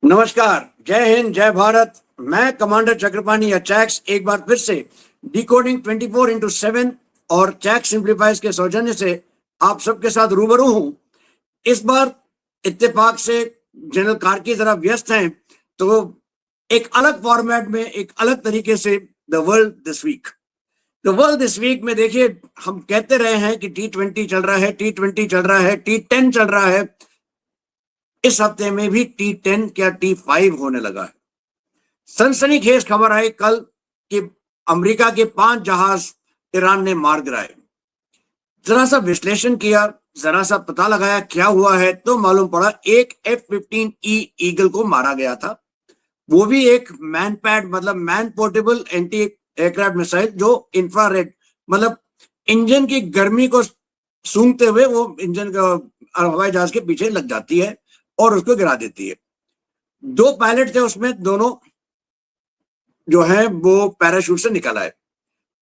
नमस्कार, जय हिंद, जय भारत। मैं कमांडर चक्रपाणी या चैक्स एक बार फिर से डिकोडिंग 24x7 और चैक्स सिंप्लीफाइज के सौजन्य से आप सबके साथ रूबरू हूं। इस बार इत्तेफाक से जनरल कार की तरह व्यस्त हैं, तो एक अलग फॉर्मेट में एक अलग तरीके से the world this week. The world this week में देखिए, हम कहते रहे हैं कि T20 चल रहा है, T20 चल रहा है, T10 चल रहा है। इस हफ्ते में भी T10 क्या T5 होने लगा है। सनसनीखेज खबर आई कल कि अमेरिका के 5 जहाज ईरान ने मार गिराए। जरा सा विश्लेषण किया, जरा सा पता लगाया क्या हुआ है, तो मालूम पड़ा एक F-15E ईगल को मारा गया था। वो भी एक मैन पैड मतलब man portable anti aircraft missile, जो इंफ्रारेड मतलब इंजन की गर्मी को सूंघते हुए वो इंजन का हवाई जहाज के पीछे लग जाती है और उसको गिरा देती है। 2 पायलट थे उसमें, दोनों जो है वो पैराशूट से निकल आए।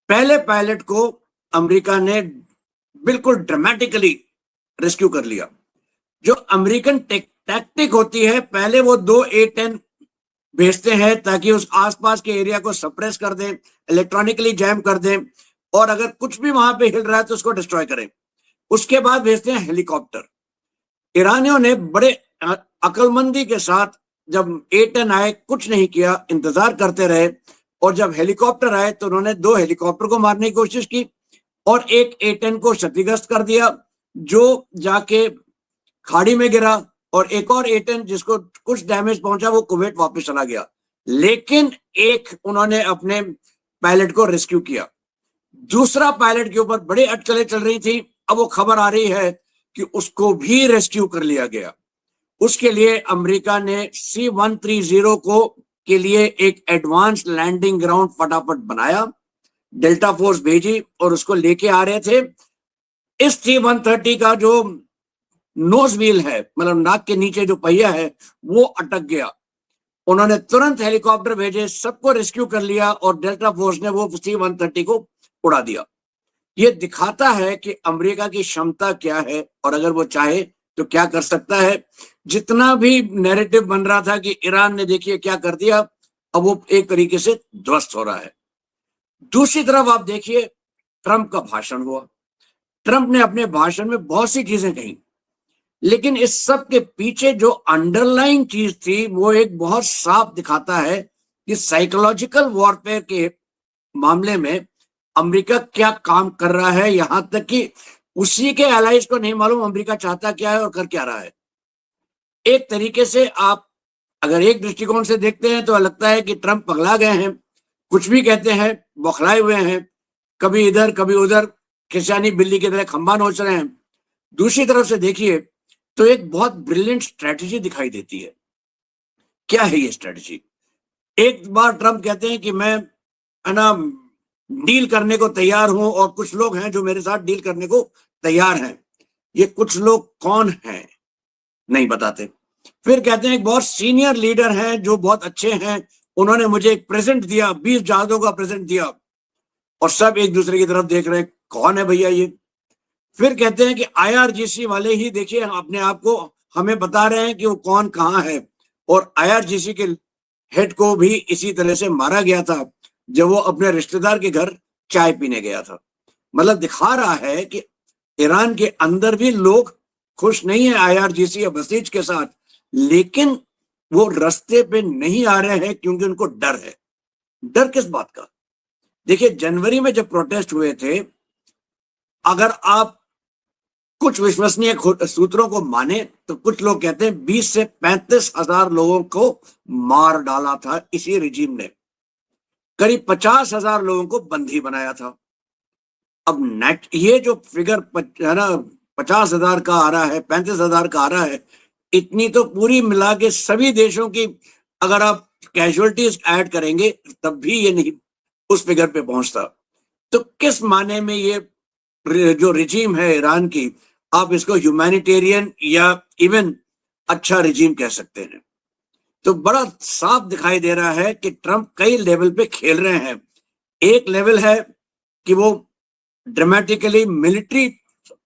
पहले पायलट को अमेरिका ने बिल्कुल ड्रामेटिकली रेस्क्यू कर लिया। जो अमेरिकन टैक्टिक होती है, पहले वो 2 A-10 भेजते हैं ताकि उस आसपास के एरिया को सप्रेस कर दें, इलेक्ट्रॉनिकली जैम कर दें, और अगर कुछ भी वहां पे हिल रहा है तो उसको डिस्ट्रॉय करें। उसके बाद भेजते हैं हेलीकॉप्टर। ईरानियों ने बड़े अक्लमंदी के साथ जब A-10 आए, कुछ नहीं किया, इंतजार करते रहे, और जब हेलीकॉप्टर आए तो उन्होंने 2 हेलीकॉप्टर को मारने की कोशिश की और एक A-10 को क्षतिग्रस्त कर दिया, जो जाके खाड़ी में गिरा, और एक और A-10 जिसको कुछ डैमेज पहुंचा वो कुवैत वापस चला गया। लेकिन एक उन्होंने अपने पायलट को रेस्क्यू किया। दूसरा पायलट के ऊपर बड़े अटकलें चल रही थी। अब वो खबर आ रही है कि उसको भी रेस्क्यू कर लिया गया। उसके लिए अमेरिका ने C-130 को के लिए एक एडवांस लैंडिंग ग्राउंड फटाफट बनाया, डेल्टा फोर्स भेजी और उसको लेके आ रहे थे। इस C-130 का जो नोज व्हील है, मतलब नाक के नीचे जो पहिया है, वो अटक गया। उन्होंने तुरंत हेलीकॉप्टर भेजे, सबको रेस्क्यू कर लिया और डेल्टा फोर्स ने वो C-130 को उड़ा दिया। ये दिखाता है कि अमेरिका की क्षमता क्या है और अगर वो चाहे तो क्या कर सकता है। जितना भी नैरेटिव बन रहा था कि ईरान ने देखिए क्या कर दिया, अब वो एक तरीके से ध्वस्त हो रहा है। दूसरी तरफ आप देखिए, ट्रंप का भाषण हुआ। ट्रंप ने अपने भाषण में बहुत सी चीजें कही, लेकिन इस सब के पीछे जो अंडरलाइन चीज थी वो एक बहुत साफ दिखाता है कि साइकोलॉजिकल वॉरफेयर के मामले में अमेरिका क्या काम कर रहा है। यहां तक कि उसी के एलाइज को नहीं मालूम अमेरिका चाहता क्या है और कर क्या रहा है। एक तरीके से आप अगर एक दृष्टिकोण से देखते हैं तो लगता है कि ट्रंप पगला गए हैं, कुछ भी कहते हैं, बौखलाए हुए हैं, कभी इधर कभी उधर खिसियानी बिल्ली की तरह खंबा नोच रहे हैं। दूसरी तरफ से देखिए तो एक बहुत ब्रिलियंट स्ट्रेटजी दिखाई देती है। क्या है ये स्ट्रेटजी? एक बार ट्रंप कहते हैं कि मैं है ना डील करने को तैयार हूं और कुछ लोग हैं जो मेरे साथ डील करने को तैयार हैं। ये कुछ लोग कौन हैं नहीं बताते। फिर कहते हैं एक बहुत सीनियर लीडर हैं जो बहुत अच्छे हैं, उन्होंने मुझे एक प्रेजेंट दिया, 20 जहाजों का प्रेजेंट दिया, और सब एक दूसरे की तरफ देख रहे हैं, कौन है भैया ये। फिर कहते हैं कि IRGC वाले ही देखिए अपने आप को हमें बता रहे हैं कि वो कौन कहाँ है, और IRGC के हेड को भी इसी तरह से मारा गया था जब वो अपने रिश्तेदार के घर चाय पीने गया था। मतलब दिखा रहा है कि ईरान के अंदर भी लोग खुश नहीं है IRGC या बसीज के साथ, लेकिन वो रास्ते पे नहीं आ रहे हैं क्योंकि उनको डर है। डर किस बात का? देखिए, जनवरी में जब प्रोटेस्ट हुए थे, अगर आप कुछ विश्वसनीय सूत्रों को माने तो कुछ लोग कहते हैं 20 से 35 हजार लोगों को मार डाला था इसी रिजीम ने, करीब 50,000 लोगों को बंदी बनाया था। अब नेट ये जो फिगर है ना 50,000 का आ रहा है, 35,000 का आ रहा है, इतनी तो पूरी मिला के सभी देशों की अगर आप कैजुअलिटीज ऐड करेंगे तब भी ये नहीं उस फिगर पे पहुंचता। तो किस माने में ये जो रिजीम है ईरान की, आप इसको ह्यूमैनिटेरियन या इवन अच्छा रिजीम कह सकते हैं। तो बड़ा साफ दिखाई दे रहा है कि ट्रंप कई लेवल पे खेल रहे हैं। एक लेवल है कि वो ड्रामेटिकली मिलिट्री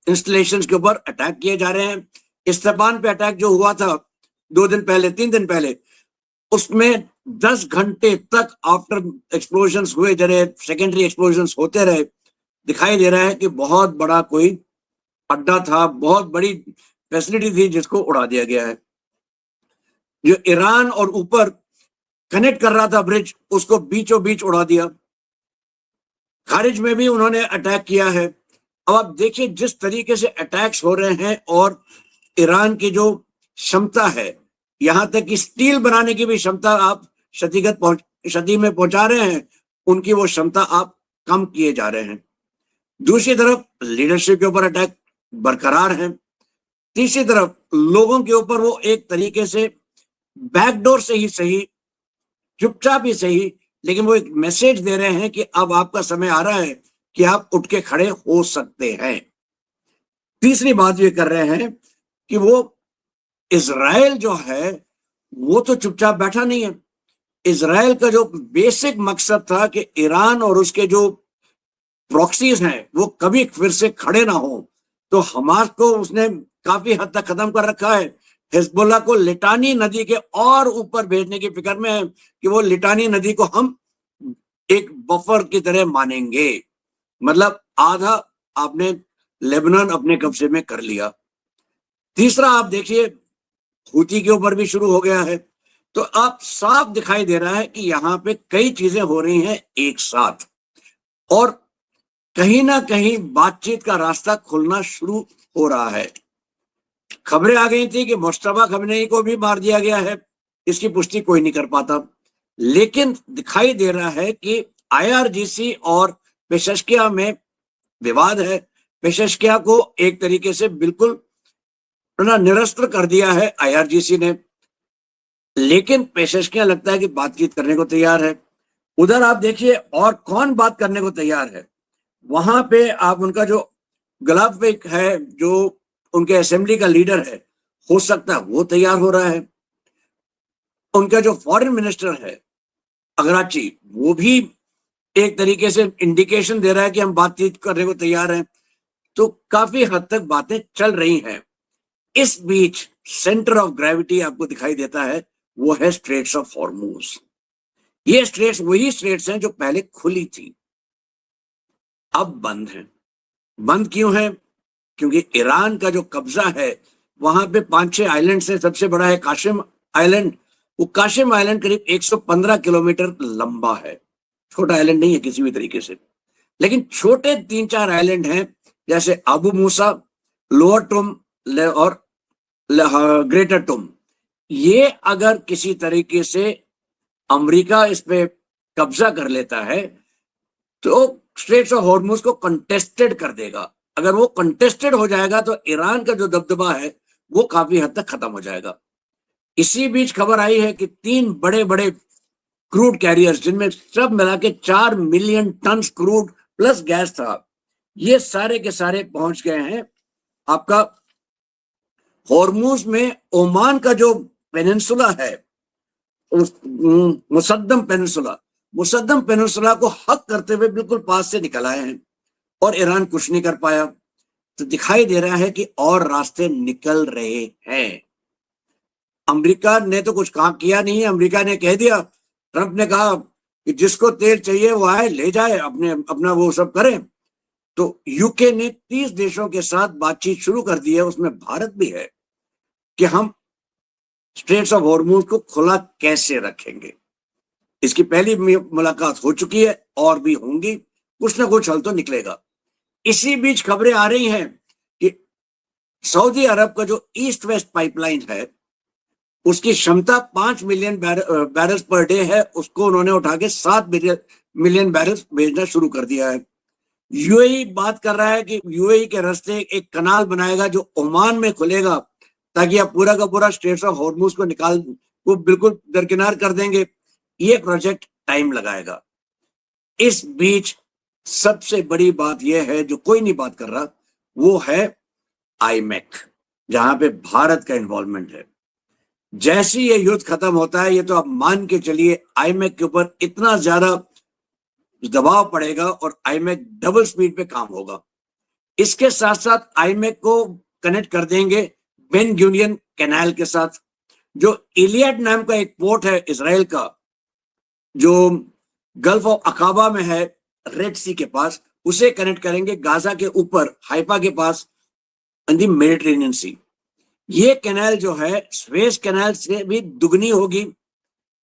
इंस्टॉलेशंस के ऊपर अटैक किए जा रहे हैं। इस्तान पे अटैक जो हुआ था 2 दिन पहले, 3 दिन पहले, उसमें 10 घंटे तक आफ्टर एक्सप्लोजन्स हुए जरे सेकेंडरी एक्सप्लोजन्स होते रहे। दिखाई दे रहा है कि बहुत बड़ा कोई अड्डा था, बहुत बड़ी फैसिलिटी थी जिसको उड़ा दिया गया है। जो ईरान और ऊपर कनेक्ट कर रहा था ब्रिज, उसको बीचों बीच उड़ा दिया। खारिज में भी उन्होंने अटैक किया है। अब आप देखिए जिस तरीके से अटैक्स हो रहे हैं और ईरान की जो क्षमता है, यहां तक कि स्टील बनाने की भी क्षमता आप क्षति में पहुंचा रहे हैं, उनकी वो क्षमता आप कम किए जा रहे हैं। दूसरी तरफ लीडरशिप के ऊपर अटैक बरकरार है। तीसरी तरफ लोगों के ऊपर वो एक तरीके से बैकडोर से ही सही, चुपचाप ही सही, लेकिन वो एक मैसेज दे रहे हैं कि अब आपका समय आ रहा है कि आप उठ के खड़े हो सकते हैं। तीसरी बात ये कर रहे हैं कि वो इजराइल जो है वो तो चुपचाप बैठा नहीं है। इजराइल का जो बेसिक मकसद था कि ईरान और उसके जो प्रॉक्सीज हैं वो कभी फिर से खड़े ना हो, तो हमास को उसने काफी हद तक खत्म कर रखा है। हिजबुल्लाह को लिटानी नदी के और ऊपर भेजने की फिक्र में है कि वो लिटानी नदी को हम एक बफर की तरह मानेंगे। मतलब आधा आपने लेबनान अपने कब्जे में कर लिया। तीसरा आप देखिए हूती के ऊपर भी शुरू हो गया है। तो आप साफ दिखाई दे रहा है कि यहाँ पे कई चीजें हो रही हैं एक साथ, और कहीं ना कहीं बातचीत का रास्ता खुलना शुरू हो रहा है। खबरें आ गई थी कि मुश्तबा खमेनी को भी मार दिया गया है, इसकी पुष्टि कोई नहीं कर पाता, लेकिन दिखाई दे रहा है कि आईआरजीसी और पेशेश्किया में विवाद है। पेशेश्किया को एक तरीके से बिल्कुल निरस्त्र कर दिया है आईआरजीसी ने, लेकिन पेशेश्किया लगता है कि बातचीत करने को तैयार है। उधर आप देखिए और कौन बात करने को तैयार है। वहां पे आप उनका जो गलाफिक है, जो उनके असेंबली का लीडर है, हो सकता है वो तैयार हो रहा है। उनका जो फॉरेन मिनिस्टर है अगराची, वो भी एक तरीके से इंडिकेशन दे रहा है कि हम बातचीत करने को तैयार हैं। तो काफी हद तक बातें चल रही हैं। इस बीच सेंटर ऑफ ग्रेविटी आपको दिखाई देता है, वो है स्ट्रेट्स ऑफ हॉर्मूज। ये स्ट्रेट्स वही स्ट्रेट्स हैं जो पहले खुली थी, अब बंद है। बंद क्यों है? क्योंकि ईरान का जो कब्जा है वहां पे 5-6 आइलैंड से सबसे बड़ा है काशिम आइलैंड। वो काशिम आइलैंड करीब 115 किलोमीटर लंबा है, छोटा आइलैंड नहीं है किसी भी तरीके से। लेकिन छोटे 3-4 आइलैंड हैं, जैसे अबू मूसा, लोअर टुम और ग्रेटर टुम। ये अगर किसी तरीके से अमेरिका इस पे कब्जा कर लेता है तो स्ट्रेट्स ऑफ हॉर्मुज को कंटेस्टेड कर देगा। अगर वो कंटेस्टेड हो जाएगा तो ईरान का जो दबदबा है वो काफी हद तक खत्म हो जाएगा। इसी बीच खबर आई है कि 3 बड़े बड़े क्रूड कैरियर्स, जिनमें सब मिला के 4 million ton crude plus gas था, ये सारे के सारे पहुंच गए हैं आपका हॉर्मुज में। ओमान का जो पेनिनसुला है, मुसद्दम पेनिनसुला को हक करते हुए बिल्कुल पास से निकल आए हैं और ईरान कुछ नहीं कर पाया। तो दिखाई दे रहा है कि और रास्ते निकल रहे हैं। अमेरिका ने तो कुछ काम किया नहीं है। अमेरिका ने कह दिया, ट्रंप ने कहा कि जिसको तेल चाहिए वो आए ले जाए, अपना वो सब करें। तो यूके ने 30 देशों के साथ बातचीत शुरू कर दी है, उसमें भारत भी है, कि हम स्ट्रेट्स ऑफ हॉर्मुज को खुला कैसे रखेंगे। इसकी पहली मुलाकात हो चुकी है और भी होंगी, कुछ ना कुछ हल तो निकलेगा। इसी बीच खबरें आ रही हैं कि सऊदी अरब का जो ईस्ट वेस्ट पाइपलाइन है उसकी क्षमता 5 मिलियन बैरल्स पर डे है, उसको उन्होंने उठा के 7 मिलियन बैरल्स भेजना शुरू कर दिया है। यूएई बात कर रहा है कि यूएई के रास्ते एक कनाल बनाएगा जो ओमान में खुलेगा, ताकि आप पूरा का पूरा स्ट्रेट्स ऑफ हॉर्मुज को बिल्कुल दरकिनार कर देंगे। ये प्रोजेक्ट टाइम लगाएगा। इस बीच सबसे बड़ी बात यह है जो कोई नहीं बात कर रहा, वो है आईमेक, जहां पे भारत का इन्वॉल्वमेंट है। जैसे ये युद्ध खत्म होता है, ये तो आप मान के चलिए आईमेक के ऊपर इतना ज्यादा दबाव पड़ेगा और आईमेक डबल स्पीड पे काम होगा। इसके साथ साथ आईमेक को कनेक्ट कर देंगे बेन गुरियन कैनाल के साथ, जो इलियट नाम का एक पोर्ट है इसराइल का, जो गल्फ ऑफ अकाबा में है, रेड सी के पास, उसे कनेक्ट करेंगे गाजा के ऊपर, हाइफा के पास, इन दी मेडिटेरेनियन सी। ये कैनाल जो है स्वेज कैनाल से भी दुगनी होगी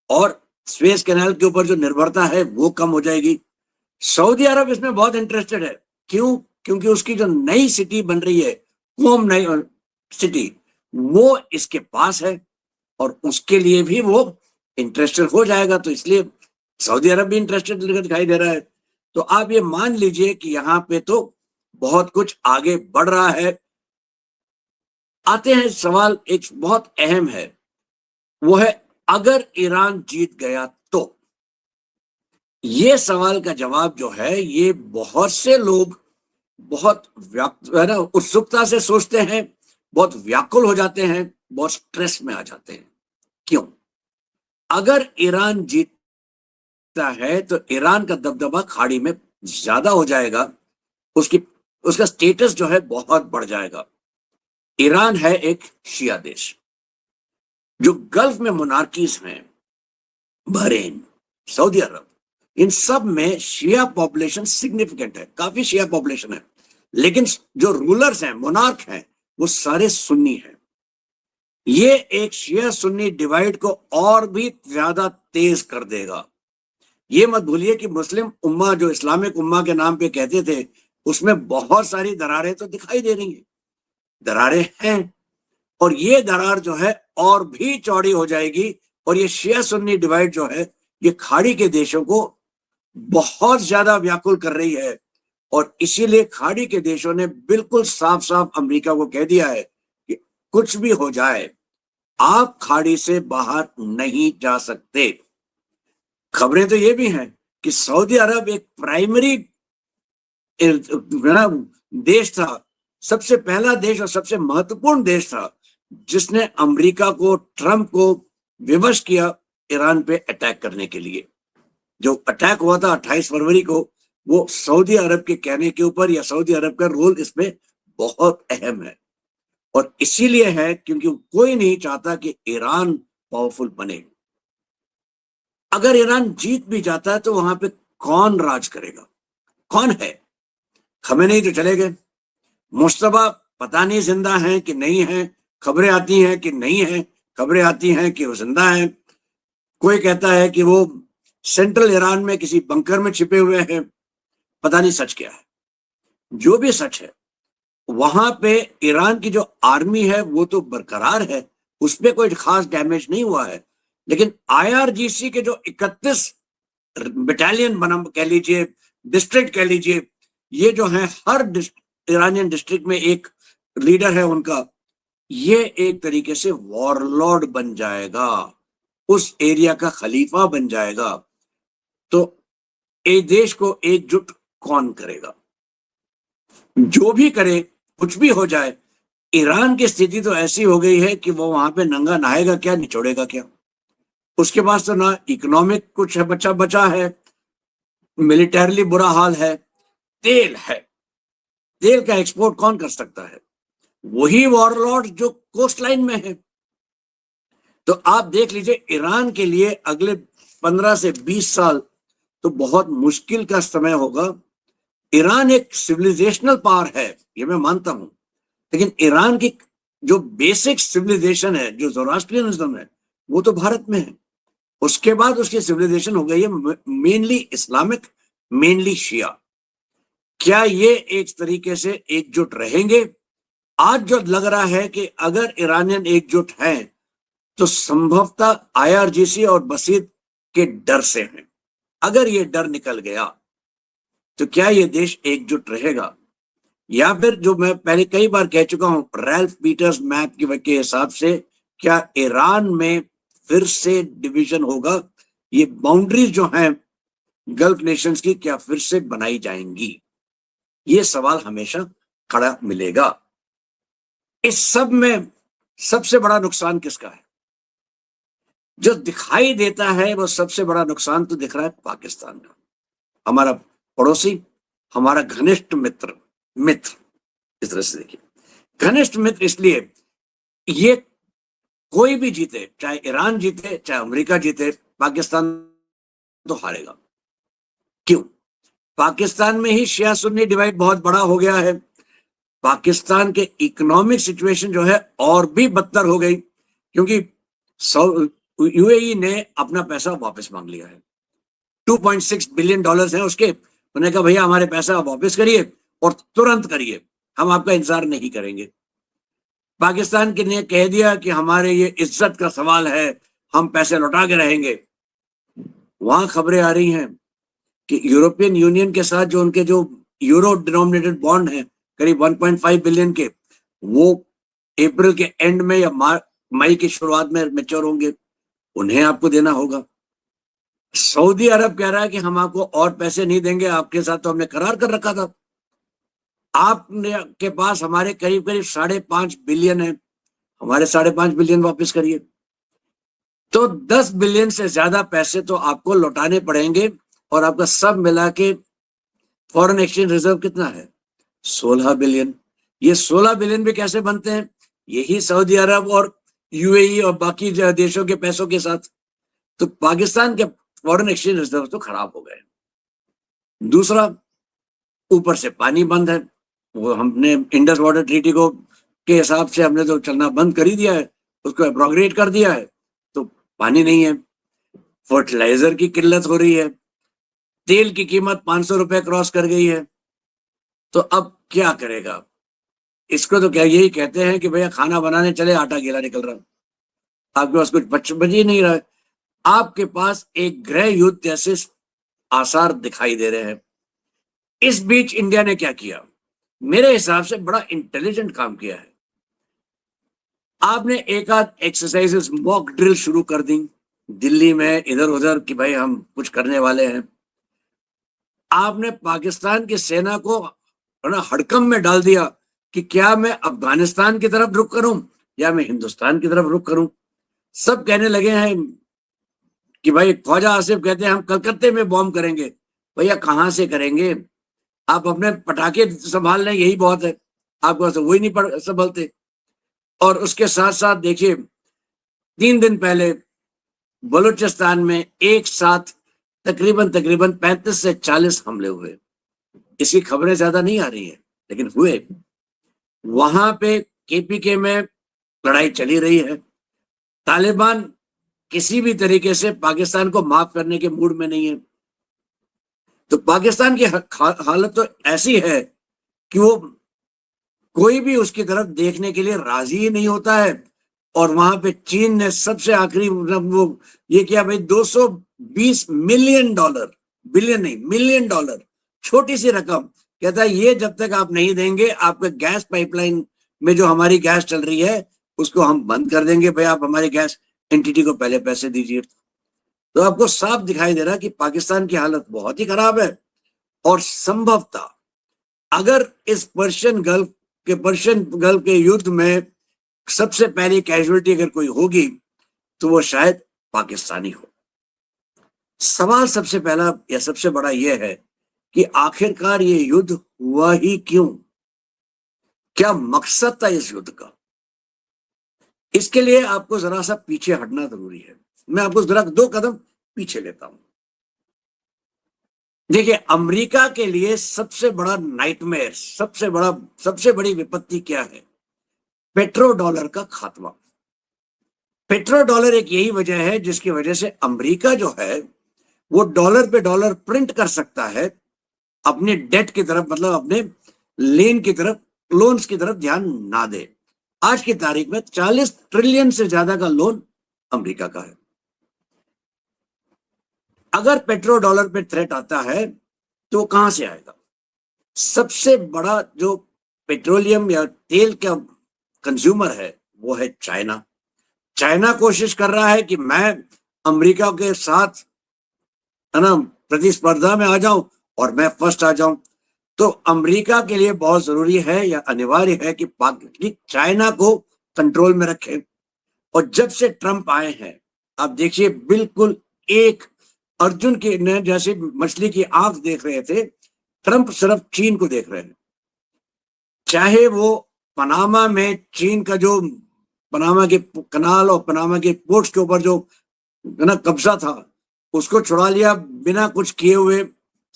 और स्वेज कैनाल के ऊपर जो निर्भरता है वो कम हो जाएगी। सऊदी अरब इसमें बहुत इंटरेस्टेड है। क्यों? क्योंकि उसकी जो नई सिटी बन रही है, कोम नई सिटी, वो इसके पास है और उसके लिए भी वो इंटरेस्टेड हो जाएगा, तो इसलिए सऊदी अरब भी इंटरेस्टेड दिखाई दे रहा है। तो आप ये मान लीजिए कि यहाँ पे तो बहुत कुछ आगे बढ़ रहा है। आते हैं सवाल एक बहुत अहम है, वो है अगर ईरान जीत गया तो। ये सवाल का जवाब जो है ये बहुत से लोग बहुत उत्सुकता से सोचते हैं, बहुत व्याकुल हो जाते हैं, बहुत स्ट्रेस में आ जाते हैं। क्यों? अगर ईरान जीतता है तो ईरान का दबदबा खाड़ी में ज्यादा हो जाएगा, उसका स्टेटस जो है बहुत बढ़ जाएगा। ईरान है एक शिया देश। जो गल्फ में मोनार्कीज हैं, बहरीन, सऊदी अरब, इन सब में शिया पॉपुलेशन सिग्निफिकेंट है, काफी शिया पॉपुलेशन है। लेकिन जो रूलर्स हैं, मोनार्क हैं, वो सारे सुन्नी हैं। ये एक शिया सुन्नी डिवाइड को और भी ज्यादा तेज कर देगा। ये मत भूलिए कि मुस्लिम उम्मा जो इस्लामिक उम्मा के नाम पे कहते थे, उसमें बहुत सारी दरारें तो दिखाई दे रही हैं, दरारें हैं, और ये दरार जो है और भी चौड़ी हो जाएगी। और ये शिया सुन्नी डिवाइड जो है ये खाड़ी के देशों को बहुत ज्यादा व्याकुल कर रही है। और इसीलिए खाड़ी के देशों ने बिल्कुल साफ साफ अमेरिका को कह दिया है कि कुछ भी हो जाए आप खाड़ी से बाहर नहीं जा सकते। खबरें तो ये भी हैं कि सऊदी अरब एक प्राइमरी देश था, सबसे पहला देश और सबसे महत्वपूर्ण देश था जिसने अमेरिका को, ट्रंप को विवश किया ईरान पे अटैक करने के लिए। जो अटैक हुआ था 28 फरवरी को, वो सऊदी अरब के कहने के ऊपर, या सऊदी अरब का रोल इसमें बहुत अहम है। और इसीलिए है क्योंकि कोई नहीं चाहता कि ईरान पावरफुल बने। अगर ईरान जीत भी जाता है तो वहां पे कौन राज करेगा? कौन है? खमेनी तो चले गए, मुश्तबा पता नहीं जिंदा हैं कि नहीं है, खबरें आती हैं कि नहीं है, खबरें आती हैं कि वो जिंदा हैं। कोई कहता है कि वो सेंट्रल ईरान में किसी बंकर में छिपे हुए हैं, पता नहीं सच क्या है। जो भी सच है, वहां पे ईरान की जो आर्मी है वो तो बरकरार है, उसमें कोई खास डैमेज नहीं हुआ है। लेकिन आईआरजीसी के जो 31 बटालियन बना कह लीजिए, डिस्ट्रिक्ट कह लीजिए, ये जो है हर ईरानियन डिस्ट्रिक्ट में एक लीडर है उनका, ये एक तरीके से वॉरलॉर्ड बन जाएगा, उस एरिया का खलीफा बन जाएगा। तो एक देश को एकजुट कौन करेगा? जो भी करे, कुछ भी हो जाए, ईरान की स्थिति तो ऐसी हो गई है कि वो वहां पे नंगा नहाएगा क्या, निचोड़ेगा क्या? उसके पास तो ना इकोनॉमिक कुछ है, बचा है, मिलिटरली बुरा हाल है, तेल है, तेल का एक्सपोर्ट कौन कर सकता है? वही वॉरलॉर्ड जो कोस्ट लाइन में है। तो आप देख लीजिए, ईरान के लिए अगले 15 से 20 साल तो बहुत मुश्किल का समय होगा। ईरान एक सिविलाइजेशनल पावर है, ये मैं मानता हूं, लेकिन ईरान की जो बेसिक सिविलाइजेशन है, जो ज़ोरास्ट्रियनिज्म है, वो तो भारत में है। उसके बाद उसकी सिविलाइजेशन हो गई है मेनली इस्लामिक, मेनली शिया। क्या ये एक तरीके से एकजुट रहेंगे? आज जो लग रहा है कि अगर ईरानियन एकजुट हैं तो संभवतः आईआरजीसी और बसीद के डर से हैं। अगर ये डर निकल गया तो क्या ये देश एकजुट रहेगा? या फिर जो मैं पहले कई बार कह चुका हूं, रैल्फ पीटर्स मैप के हिसाब से क्या ईरान में फिर से डिवीजन होगा? ये बाउंड्रीज जो हैं गल्फ नेशंस की क्या फिर से बनाई जाएंगी? ये सवाल हमेशा खड़ा मिलेगा। इस सब में सबसे बड़ा नुकसान किसका है? जो दिखाई देता है वो सबसे बड़ा नुकसान तो दिख रहा है पाकिस्तान का, हमारा पड़ोसी, हमारा घनिष्ठ मित्र। इस तरह से देखिए, घनिष्ठ मित्र इसलिए, ये कोई भी जीते, चाहे ईरान जीते चाहे अमेरिका जीते, पाकिस्तान तो हारेगा। क्यों? पाकिस्तान में ही शिया सुन्नी डिवाइड बहुत बड़ा हो गया है। पाकिस्तान के इकोनॉमिक सिचुएशन जो है और भी बदतर हो गई, क्योंकि यूएई ने अपना पैसा वापस मांग लिया है। 2.6 बिलियन डॉलर्स हैं उसके। उन्होंने कहा भैया हमारे पैसा वापस करिए और तुरंत करिए, हम आपका इंतजार नहीं करेंगे। पाकिस्तान के ने कह दिया कि हमारे ये इज्जत का सवाल है, हम पैसे लौटा के रहेंगे। वहां खबरें आ रही हैं कि यूरोपियन यूनियन के साथ जो उनके जो यूरो डिनोमिनेटेड बॉन्ड हैं करीब 1.5 बिलियन के, वो अप्रैल के एंड में या मई की शुरुआत में मैच्योर होंगे, उन्हें आपको देना होगा। सऊदी अरब कह रहा है कि हम आपको और पैसे नहीं देंगे, आपके साथ तो हमने करार कर रखा था। आपने के पास हमारे करीब करीब 5.5 बिलियन है, हमारे 5.5 बिलियन वापस करिए। तो 10 बिलियन से ज्यादा पैसे तो आपको लौटाने पड़ेंगे। और आपका सब मिला के फॉरेन एक्सचेंज रिजर्व कितना है? 16 बिलियन। ये 16 बिलियन भी कैसे बनते हैं? यही सऊदी अरब और यूएई और बाकी देशों के पैसों के साथ। तो पाकिस्तान के फॉरेन एक्सचेंज रिजर्व तो खराब हो गए। दूसरा, ऊपर से पानी बंद है। वो हमने इंडस वाटर ट्रीटी को के हिसाब से हमने तो चलना बंद कर ही दिया है, उसको एब्रोगेट कर दिया है, तो पानी नहीं है। फर्टिलाइजर की किल्लत हो रही है, तेल की कीमत 500 रुपए क्रॉस कर गई है। तो अब क्या करेगा? इसको तो क्या यही कहते हैं कि भैया खाना बनाने चले, आटा गीला निकल रहा, आपके पास कुछ बच ही नहीं रहा है। आपके पास एक गृह युद्ध जैसे आसार दिखाई दे रहे हैं। इस बीच इंडिया ने क्या किया? मेरे हिसाब से बड़ा इंटेलिजेंट काम किया है। आपने एक आध एक्सरसाइजेस, मॉक ड्रिल शुरू कर दी दिल्ली में इधर उधर कि भाई हम कुछ करने वाले हैं। आपने पाकिस्तान की सेना को हड़कंप में डाल दिया कि क्या मैं अफगानिस्तान की तरफ रुख करूं या मैं हिंदुस्तान की तरफ रुख करूं। सब कहने लगे हैं कि भाई ख्वाजा आसिफ कहते हैं हम कलकत्ते में बॉम्ब करेंगे। भैया कहां से करेंगे? आप अपने पटाखे संभाल लें, यही बहुत है, आपको वही नहीं संभलते। और उसके साथ साथ देखिए, 3 दिन पहले बलूचिस्तान में एक साथ तकरीबन 35 से 40 हमले हुए। इसकी खबरें ज्यादा नहीं आ रही है, लेकिन हुए। वहां पे केपीके में लड़ाई चली रही है। तालिबान किसी भी तरीके से पाकिस्तान को माफ करने के मूड में नहीं है। तो पाकिस्तान की हालत तो ऐसी है कि वो कोई भी उसकी तरफ देखने के लिए राजी ही नहीं होता है। और वहां पे चीन ने सबसे आखिरी वो ये किया भाई, 220 मिलियन डॉलर, बिलियन नहीं मिलियन डॉलर, छोटी सी रकम, कहता है ये जब तक आप नहीं देंगे, आपके गैस पाइपलाइन में जो हमारी गैस चल रही है उसको हम बंद कर देंगे। भाई आप हमारी गैस एंटिटी को पहले पैसे दीजिए। तो आपको साफ दिखाई दे रहा कि पाकिस्तान की हालत बहुत ही खराब है। और संभवतः अगर इस पर्शियन गल्फ के युद्ध में सबसे पहली कैजुअलिटी अगर कोई होगी तो वो शायद पाकिस्तानी हो। सवाल सबसे पहला या सबसे बड़ा यह है कि आखिरकार ये युद्ध हुआ ही क्यों? क्या मकसद था इस युद्ध का? इसके लिए आपको जरा सा पीछे हटना जरूरी है। मैं आपको जरा 2 कदम पीछे लेता हूं। देखिए, अमेरिका के लिए सबसे बड़ा नाइटमेयर, सबसे बड़ी विपत्ति क्या है? पेट्रो डॉलर का खात्मा। पेट्रो डॉलर एक यही वजह है जिसकी वजह से अमेरिका जो है वो डॉलर पे डॉलर प्रिंट कर सकता है, अपने डेट की तरफ, मतलब अपने लेन की तरफ, लोन्स की तरफ ध्यान ना दे। आज की तारीख में 40 ट्रिलियन से ज्यादा का लोन अमेरिका का है। अगर पेट्रो डॉलर पे थ्रेट आता है तो कहां से आएगा? सबसे बड़ा जो पेट्रोलियम या तेल का कंज्यूमर है वो है चाइना। चाइना कोशिश कर रहा है कि मैं अमेरिका के साथ है ना प्रतिस्पर्धा में आ जाऊं और मैं फर्स्ट आ जाऊं। तो अमेरिका के लिए बहुत जरूरी है या अनिवार्य है कि चाइना को कंट्रोल में रखें। और जब से ट्रंप आए हैं, आप देखिए बिल्कुल एक अर्जुन की ने जैसे मछली की आंख देख रहे थे, ट्रंप सिर्फ चीन को देख रहे हैं। चाहे वो पनामा में चीन का जो पनामा के कनाल और पनामा के पोर्ट्स के ऊपर जो ना कब्जा था उसको छुड़ा लिया बिना कुछ किए हुए,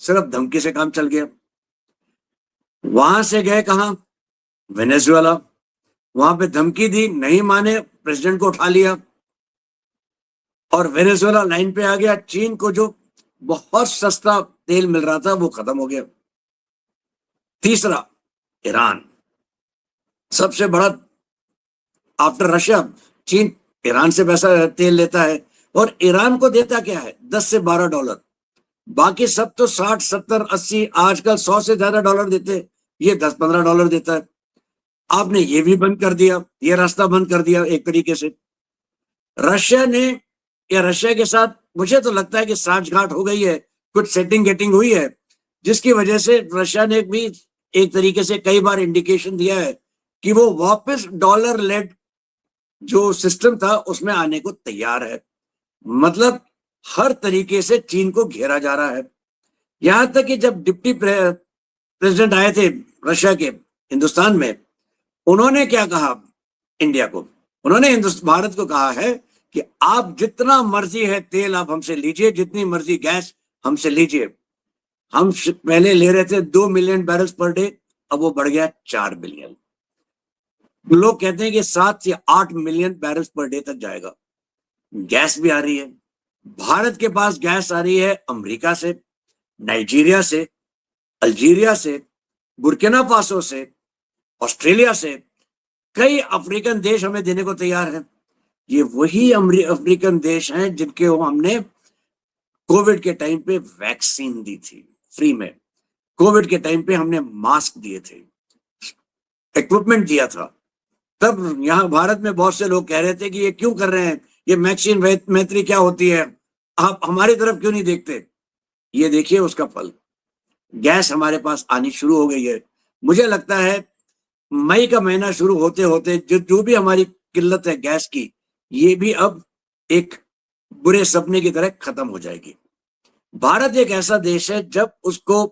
सिर्फ धमकी से काम चल गया। वहां से गए कहां? वेनेजुएला। वहां पे धमकी दी, नहीं माने, प्रेसिडेंट को उठा लिया और वेनेजुएला लाइन पे आ गया। चीन को जो बहुत सस्ता तेल मिल रहा था वो खत्म हो गया। तीसरा, ईरान। सबसे बड़ा आफ्टर रशिया, चीन ईरान से पैसा तेल लेता है और ईरान को देता क्या है? 10 से 12 डॉलर। बाकी सब तो 60, 70, 80, आजकल 100 से ज्यादा डॉलर देते, ये 10-15 डॉलर देता है। आपने ये भी बंद कर दिया, ये रास्ता बंद कर दिया एक तरीके से। रशिया ने, या रशिया के साथ मुझे तो लगता है कि सांठगांठ हो गई है, कुछ सेटिंग गेटिंग हुई है, जिसकी वजह से रशिया ने भी एक तरीके से कई बार इंडिकेशन दिया है कि वो वापस डॉलर लेड जो सिस्टम था उसमें आने को तैयार है। मतलब हर तरीके से चीन को घेरा जा रहा है। यहां तक कि जब डिप्टी प्रेसिडेंट आए थे रशिया के हिंदुस्तान में, उन्होंने क्या कहा इंडिया को? उन्होंने भारत को कहा है कि आप जितना मर्जी है तेल आप हमसे लीजिए, जितनी मर्जी गैस हमसे लीजिए। हम पहले ले रहे थे 2 मिलियन बैरल्स पर डे, अब वो बढ़ गया 4 मिलियन। लोग कहते हैं कि 7 से 8 मिलियन बैरल्स पर डे तक जाएगा। गैस भी आ रही है, भारत के पास गैस आ रही है अमेरिका से, नाइजीरिया से, अल्जीरिया से, बुर्किना फासो से, ऑस्ट्रेलिया से। कई अफ्रीकन देश हमें देने को तैयार हैं। ये वही अफ्रीकन देश हैं जिनके हमने कोविड के टाइम पे वैक्सीन दी थी फ्री में, कोविड के टाइम पे हमने मास्क दिए थे, इक्विपमेंट दिया था। तब यहाँ भारत में बहुत से लोग कह रहे थे कि ये क्यों कर रहे हैं, ये वैक्सीन मैत्री क्या होती है, आप हमारी तरफ क्यों नहीं देखते? ये देखिए उसका फल, गैस हमारे पास आनी शुरू हो गई है। मुझे लगता है मई का महीना शुरू होते होते जो भी हमारी किल्लत है गैस की, ये भी अब एक बुरे सपने की तरह खत्म हो जाएगी। भारत एक ऐसा देश है, जब उसको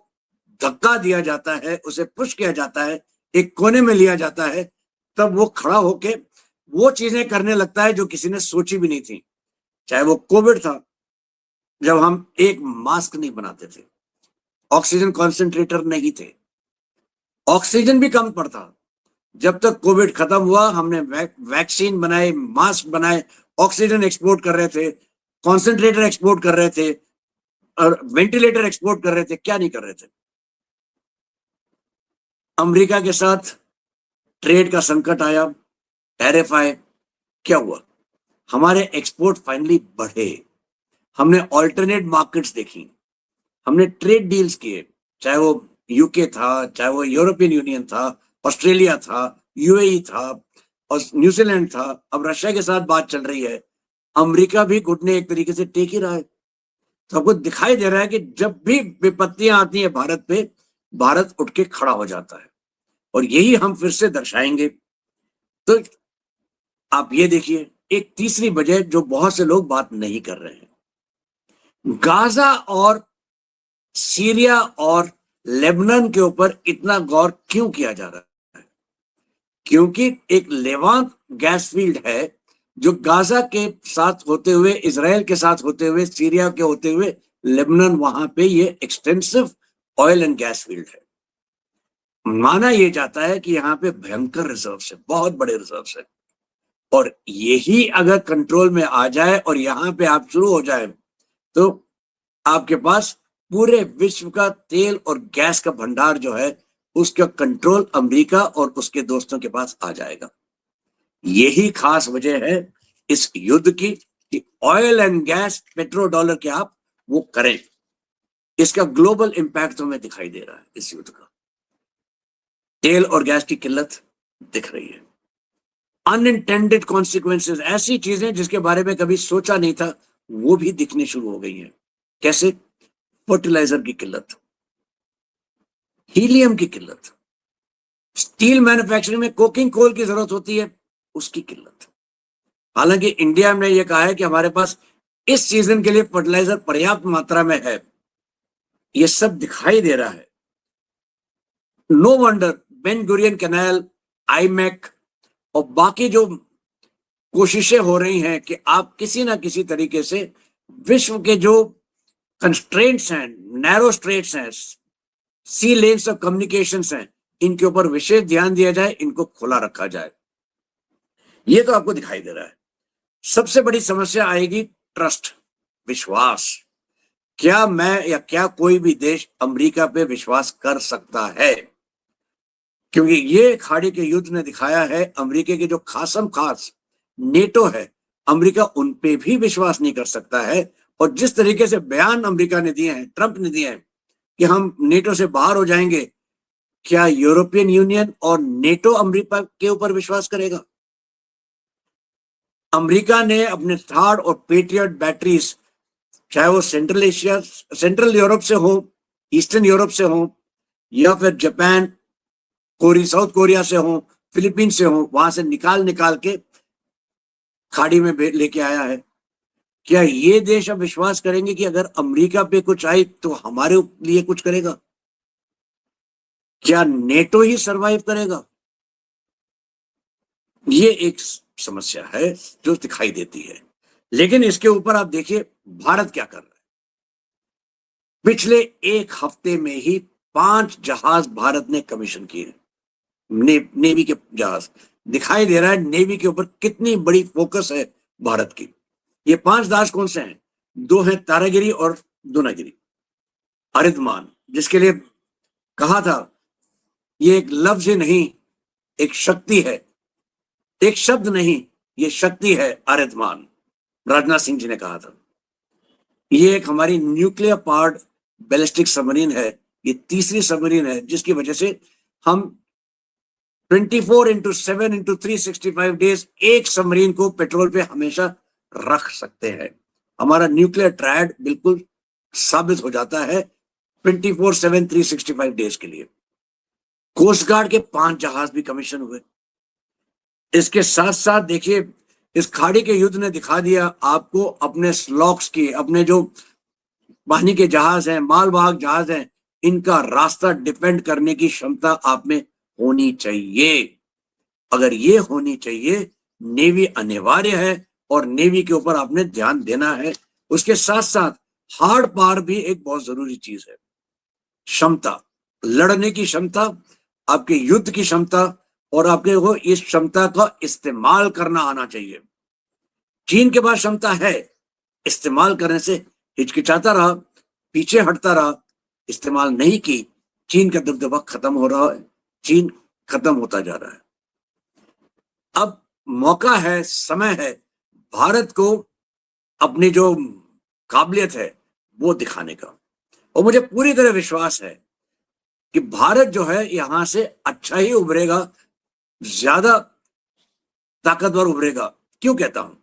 धक्का दिया जाता है, उसे पुश किया जाता है, एक कोने में लिया जाता है, तब वो खड़ा होके वो चीजें करने लगता है जो किसी ने सोची भी नहीं थी। चाहे वो कोविड था, जब हम एक मास्क नहीं बनाते थे, ऑक्सीजन कॉन्सेंट्रेटर नहीं थे, ऑक्सीजन भी कम पड़ता। जब तक कोविड खत्म हुआ हमने वैक्सीन बनाए, मास्क बनाए, ऑक्सीजन एक्सपोर्ट कर रहे थे, कॉन्सेंट्रेटर एक्सपोर्ट कर रहे थे और वेंटिलेटर एक्सपोर्ट कर रहे थे। क्या नहीं कर रहे थे? अमेरिका के साथ ट्रेड का संकट आया, टैरिफ आए, क्या हुआ? हमारे एक्सपोर्ट फाइनली बढ़े, हमने ऑल्टरनेट मार्केट्स देखी, हमने ट्रेड डील्स किए, चाहे वो यूके था, चाहे वो यूरोपियन यूनियन था, ऑस्ट्रेलिया था, यूएई था और न्यूजीलैंड था। अब रशिया के साथ बात चल रही है, अमेरिका भी घुटने एक तरीके से टेक ही रहा है। तो आपको दिखाई दे रहा है कि जब भी विपत्तियां आती है भारत पे, भारत उठ के खड़ा हो जाता है और यही हम फिर से दर्शाएंगे। तो आप ये देखिए, एक तीसरी वजह जो बहुत से लोग बात नहीं कर रहे हैं, गाजा और सीरिया और लेबनान के ऊपर इतना गौर क्यों किया जा रहा है? क्योंकि एक लेवांत गैस फील्ड है जो गाजा के साथ होते हुए, इजराइल के साथ होते हुए, सीरिया के होते हुए लेबनान, वहां पे ये extensive oil and gas field है। माना यह जाता है कि यहाँ पे भयंकर रिजर्व्स है, बहुत बड़े रिजर्व्स है, और यही अगर कंट्रोल में आ जाए और यहाँ पे आप शुरू हो जाए तो आपके पास पूरे विश्व का तेल और गैस का भंडार जो है उसका कंट्रोल अमेरिका और उसके दोस्तों के पास आ जाएगा। यही खास वजह है इस युद्ध की कि oil and gas, petro dollar के आप वो करें। इसका ग्लोबल इंपैक्ट हमें दिखाई दे रहा है। इस युद्ध का तेल और गैस की किल्लत दिख रही है, अनइंटेंडेड कॉन्सिक्वेंसेस, ऐसी चीजें जिसके बारे में कभी सोचा नहीं था वो भी दिखने शुरू हो गई हैं। कैसे? फर्टिलाइजर की किल्लत, हीलियम की किल्लत, स्टील मैन्युफैक्चरिंग में कोकिंग कोल की जरूरत होती है, उसकी किल्लत। हालांकि इंडिया ने यह कहा है कि हमारे पास इस सीजन के लिए फर्टिलाइजर पर्याप्त मात्रा में है। यह सब दिखाई दे रहा है। No wonder Ben Gurion canal, IMEC और बाकी जो कोशिशें हो रही हैं कि आप किसी ना किसी तरीके से विश्व के जो कंस्ट्रेंट्स हैं, नैरो स्ट्रेट्स हैं, सी लेन्स ऑफ कम्युनिकेशंस हैं, इनके ऊपर विशेष ध्यान दिया जाए, इनको खुला रखा जाए। ये तो आपको दिखाई दे रहा है। सबसे बड़ी समस्या आएगी ट्रस्ट, विश्वास। क्या मैं या क्या कोई भी देश अमेरिका पे विश्वास कर सकता है? क्योंकि ये खाड़ी के युद्ध ने दिखाया है अमेरिका के जो खासम खास नेटो है, अमेरिका उन पे भी विश्वास नहीं कर सकता है। और जिस तरीके से बयान अमेरिका ने दिए हैं, ट्रंप ने दिए हैं कि हम नेटो से बाहर हो जाएंगे, क्या यूरोपियन यूनियन और नेटो अमेरिका के ऊपर विश्वास करेगा? अमेरिका ने अपने थर्ड और पेट्रियट बैटरीज, चाहे वो सेंट्रल यूरोप से हो, ईस्टर्न यूरोप से हो, या फिर जापान, साउथ कोरिया से हो, फिलीपींस से हो, वहां से निकाल के खाड़ी में लेके आया है। क्या ये देश अब विश्वास करेंगे कि अगर अमेरिका पे कुछ आई तो हमारे लिए कुछ करेगा? क्या नेटो ही सरवाइव करेगा? ये एक समस्या है जो दिखाई देती है। लेकिन इसके ऊपर आप देखिए भारत क्या कर रहा है। पिछले एक हफ्ते में ही 5 जहाज भारत ने कमीशन किए, नेवी के जहाज। दिखाई दे रहा है नेवी के ऊपर कितनी बड़ी फोकस है भारत की। ये 5 जहाज कौन से हैं? 2 हैं तारागिरी और दुनागिरी। अरिधमान, जिसके लिए कहा था ये एक लफ्ज ही नहीं, एक शक्ति है, एक शब्द नहीं, ये शक्ति है अरिधमान, राजनाथ सिंह जी ने कहा था। ये एक हमारी न्यूक्लियर पावर्ड बैलिस्टिक सबमरीन है। ये तीसरी सबमरीन है जिसकी वजह से हम 24/7/365 डेज एक सबमरीन को पेट्रोल पे हमेशा रख सकते हैं। हमारा न्यूक्लियर ट्रायड बिल्कुल साबित हो जाता है 24/7/365 डेज के लिए। कोस्ट गार्ड के 5 जहाज भी कमीशन हुए। इसके साथ साथ देखिए इस खाड़ी के युद्ध ने दिखा दिया आपको अपने स्लॉक्स की, अपने जो पानी के जहाज हैं, मालवाहक जहाज हैं, इनका रास्ता डिपेंड करने की क्षमता आप में होनी चाहिए। अगर ये होनी चाहिए, नेवी अनिवार्य है और नेवी के ऊपर आपने ध्यान देना है। उसके साथ साथ हार्ड पावर भी एक बहुत जरूरी चीज है। क्षमता, लड़ने की क्षमता, आपके युद्ध की क्षमता, और आपके को इस क्षमता का इस्तेमाल करना आना चाहिए। चीन के पास क्षमता है, इस्तेमाल करने से हिचकिचाता रहा, पीछे हटता रहा, इस्तेमाल नहीं की, चीन का दबदबा खत्म हो रहा है, चीन खत्म होता जा रहा है। अब मौका है, समय है भारत को अपनी जो काबिलियत है वो दिखाने का। और मुझे पूरी तरह विश्वास है कि भारत जो है यहां से अच्छा ही उभरेगा, ज्यादा ताकतवर उभरेगा। क्यों कहता हूं?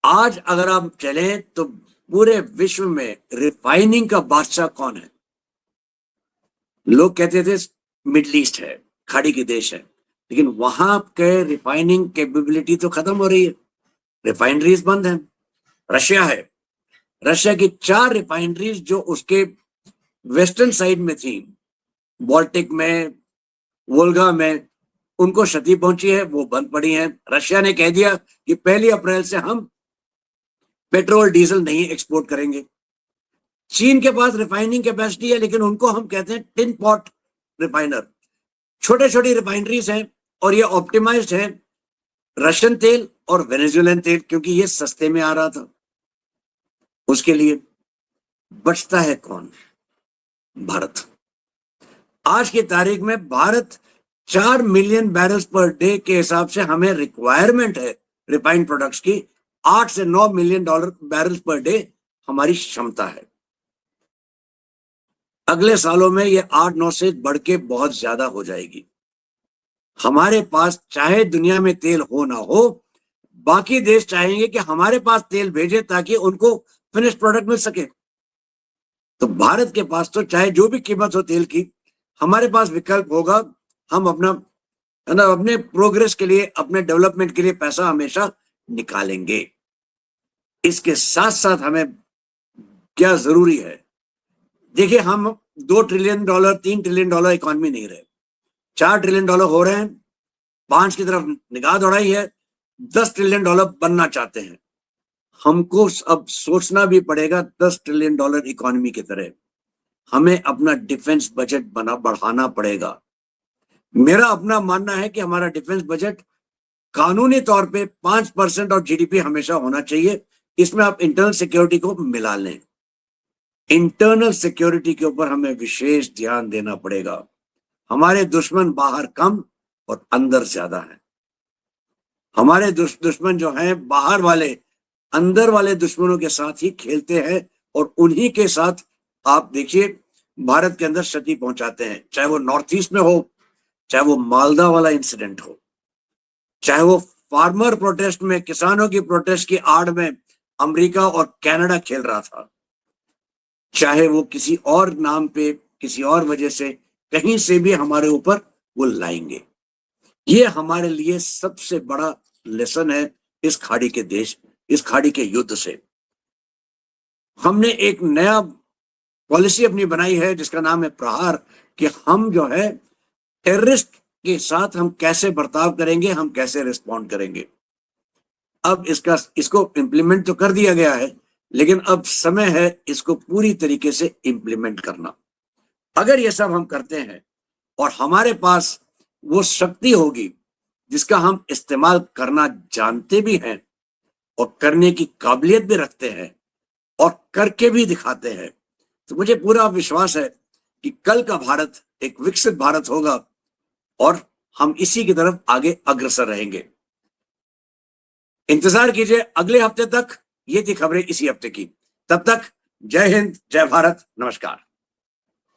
आज अगर आप चलें तो पूरे विश्व में रिफाइनिंग का बादशाह कौन है? लोग कहते थे मिडिल ईस्ट है, खाड़ी के देश है, लेकिन वहां के रिफाइनिंग कैपेबिलिटी तो खत्म हो रही है, रिफाइनरीज बंद हैं। रशिया है, रशिया की 4 रिफाइनरीज जो उसके वेस्टर्न साइड में थी, बाल्टिक में, वोल्गा में, उनको क्षति पहुंची है, वो बंद पड़ी हैं। रशिया ने कह दिया कि 1 अप्रैल से हम पेट्रोल डीजल नहीं एक्सपोर्ट करेंगे। चीन के पास रिफाइनिंग कैपेसिटी है, लेकिन उनको हम कहते हैं टिन पॉट रिफाइनर, छोटे छोटी रिफाइनरीज हैं, और ये ऑप्टिमाइज्ड है रशियन तेल और वेनेजुएलन तेल, क्योंकि ये सस्ते में आ रहा था। उसके लिए बचता है कौन? भारत। आज की तारीख में Bharat 4 million barrels per day के हिसाब से हमें रिक्वायरमेंट है रिफाइंड प्रोडक्ट्स की। 8 से 9 मिलियन बैरल्स पर डे हमारी क्षमता है। अगले सालों में ये 8-9 से बढ़ के बहुत ज्यादा हो जाएगी। हमारे पास चाहे दुनिया में तेल हो ना हो, बाकी देश चाहेंगे कि हमारे पास तेल भेजे ताकि उनको फिनिश प्रोडक्ट मिल सके। तो भारत के पास तो चाहे जो भी कीमत हो तेल की, हमारे पास विकल्प होगा। हम अपने प्रोग्रेस के लिए, अपने डेवलपमेंट के लिए पैसा हमेशा निकालेंगे। इसके साथ साथ हमें क्या जरूरी है? देखिए, हम $2 ट्रिलियन, $3 ट्रिलियन इकोनॉमी नहीं रहे, $4 ट्रिलियन हो रहे हैं। 5 की तरफ निगाह दौड़ाई है, $10 ट्रिलियन बनना चाहते हैं, हमको अब सोचना भी पड़ेगा $10 ट्रिलियन इकोनॉमी की तरह। हमें अपना डिफेंस बजट बढ़ाना पड़ेगा। मेरा अपना मानना है कि हमारा डिफेंस बजट कानूनी तौर पे 5% और जीडीपी हमेशा होना चाहिए। इसमें आप इंटरनल सिक्योरिटी को मिला लें। इंटरनल सिक्योरिटी के ऊपर हमें विशेष ध्यान देना पड़ेगा। हमारे दुश्मन बाहर कम और अंदर ज्यादा है। हमारे दुश्मन जो हैं बाहर वाले, अंदर वाले दुश्मनों के साथ ही खेलते हैं और उन्हीं के साथ आप देखिए भारत के अंदर क्षति पहुंचाते हैं। चाहे वो नॉर्थ ईस्ट में हो, चाहे वो मालदा वाला इंसिडेंट हो, चाहे वो फार्मर प्रोटेस्ट में, किसानों की प्रोटेस्ट की आड़ में अमेरिका और कनाडा खेल रहा था, चाहे वो किसी और नाम पे, किसी और वजह से कहीं से भी हमारे ऊपर वो लाएंगे। ये हमारे लिए सबसे बड़ा लेसन है इस खाड़ी के देश, इस खाड़ी के युद्ध से। हमने एक नया पॉलिसी अपनी बनाई है जिसका नाम है प्रहार, कि हम जो है टेररिस्ट के साथ हम कैसे बर्ताव करेंगे, हम कैसे रिस्पॉन्ड करेंगे। अब इसको इम्प्लीमेंट तो कर दिया गया है, लेकिन अब समय है इसको पूरी तरीके से इम्प्लीमेंट करना। अगर ये सब हम करते हैं और हमारे पास वो शक्ति होगी जिसका हम इस्तेमाल करना जानते भी हैं और करने की काबिलियत भी रखते हैं और करके भी दिखाते हैं, तो मुझे पूरा विश्वास है कि कल का भारत एक विकसित भारत होगा और हम इसी की तरफ आगे अग्रसर रहेंगे। इंतजार कीजिए अगले हफ्ते तक। ये थी खबरें इसी हफ्ते की। तब तक जय हिंद, जय भारत, नमस्कार।